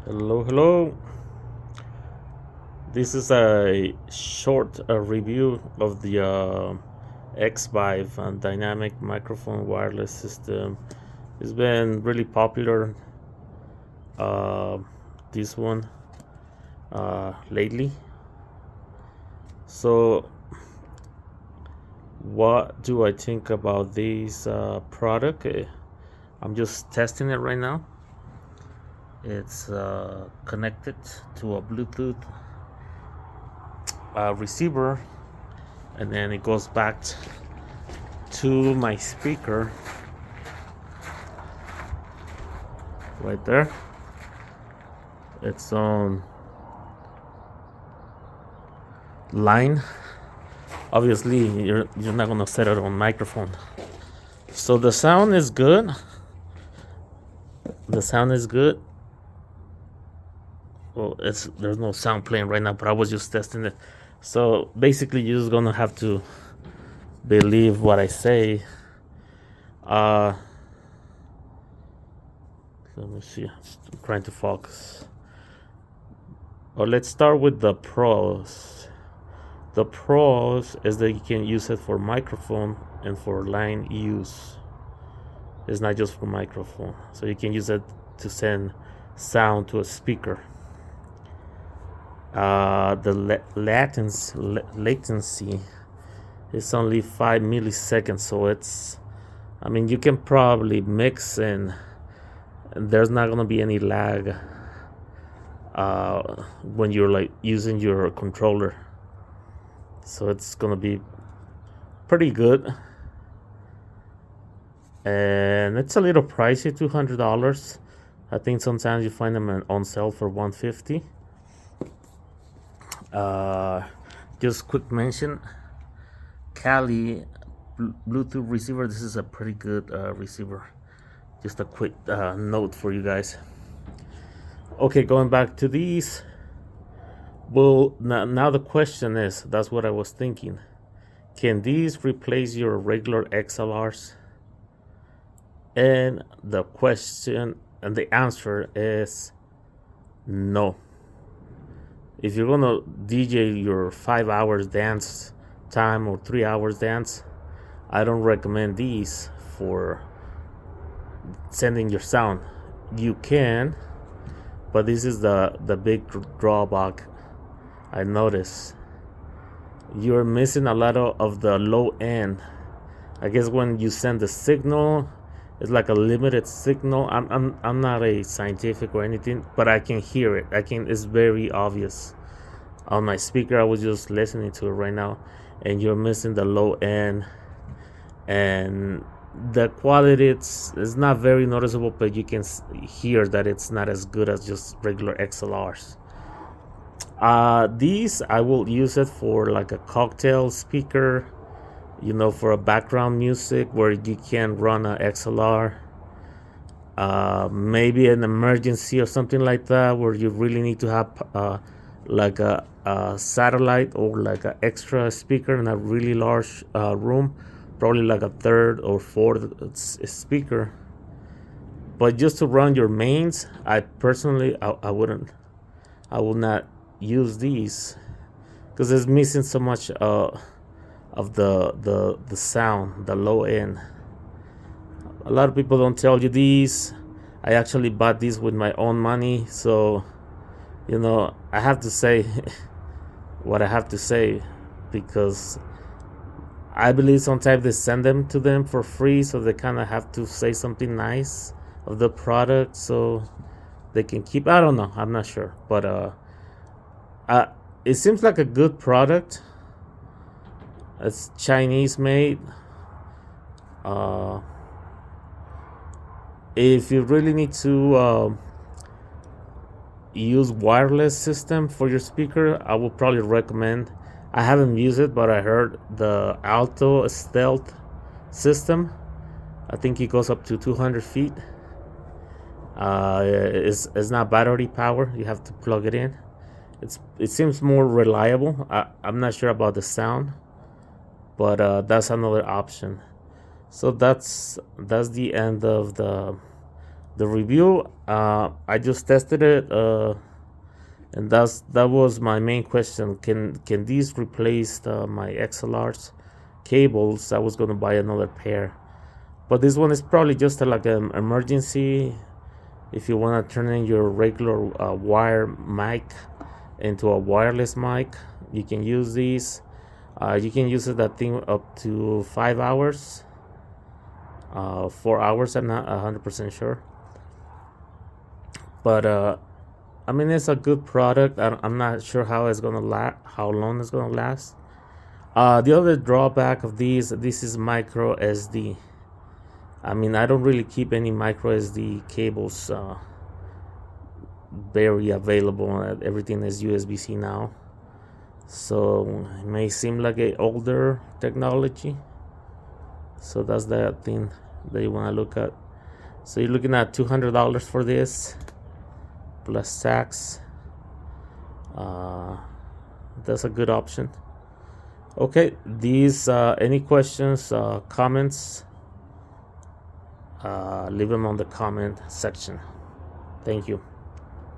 Hello. This is a short review of the Vive dynamic microphone wireless system. It's been really popular, uh, this one, lately. So, what do I think about this product? I'm just testing it right now. It's connected to a Bluetooth receiver, and then it goes back to my speaker right there. It's on line. Obviously, you're not gonna set it on microphone. So the sound is good. The sound is good. Well, there's no sound playing right now, but I was just testing it. So basically, you're just gonna have to believe what I say. Let me see. I'm trying to focus. Well, let's start with the pros. The pros is that you can use it for microphone and for line use. It's not just for microphone, so you can use it to send sound to a speaker. The latency is only 5 milliseconds, so you can probably mix and there's not gonna be any lag when you're like using your controller, so it's gonna be pretty good. And it's a little pricey, $200. I think sometimes you find them on sale for $150. Just quick mention, Kali Bluetooth receiver. This is a pretty good receiver. Just a quick note for you guys. Okay, going back to these. Well, now the question is, that's what I was thinking. Can these replace your regular XLRs? And the question and the answer is no. If you're gonna DJ your 5 hours dance time or 3 hours dance, I don't recommend these for sending your sound. You can, but this is the big drawback I notice. You're missing a lot of the low end. I guess when you send the signal, it's like a limited signal. I'm not a scientific or anything, but I can hear it. It's very obvious on my speaker. I was just listening to it right now, and you're missing the low end, and the quality it's not very noticeable, but you can hear that it's not as good as just regular XLRs. These I will use it for like a cocktail speaker, for a background music where you can run a XLR. Maybe an emergency or something like that, where you really need to have like a satellite or like an extra speaker in a really large room, probably like a third or fourth speaker. But just to run your mains, I personally I will not use these, because it's missing so much of the sound, the low end. A lot of people don't tell you these. I actually bought these with my own money, so I have to say what I have to say, because I believe sometimes they send them to them for free, so they kind of have to say something nice of the product so they can keep. I don't know. I'm not sure, but it seems like a good product. It's Chinese made. If you really need to use wireless system for your speaker, I would probably recommend. I haven't used it, but I heard the Alto Stealth system. I think it goes up to 200 feet. It's not battery power. You have to plug it in. It seems more reliable. I'm not sure about the sound, but that's another option. So that's the end of the The review, I just tested it, and that was my main question. Can these replace my XLR's cables? I was gonna buy another pair, but this one is probably just like an emergency. If you want to turn in your regular wire mic into a wireless mic, you can use these. You can use that thing up to 5 hours, 4 hours. I'm not 100% sure, but I mean it's a good product. I'm not sure how it's gonna last, how long it's gonna last. The other drawback of this is micro SD. I mean, I don't really keep any micro SD cables very available. Everything is USB-C now, so it may seem like a older technology. So that's the thing that you want to look at. So you're looking at $200 for this plus tax. That's a good option. Okay, these any questions, comments, leave them on the comment section. Thank you.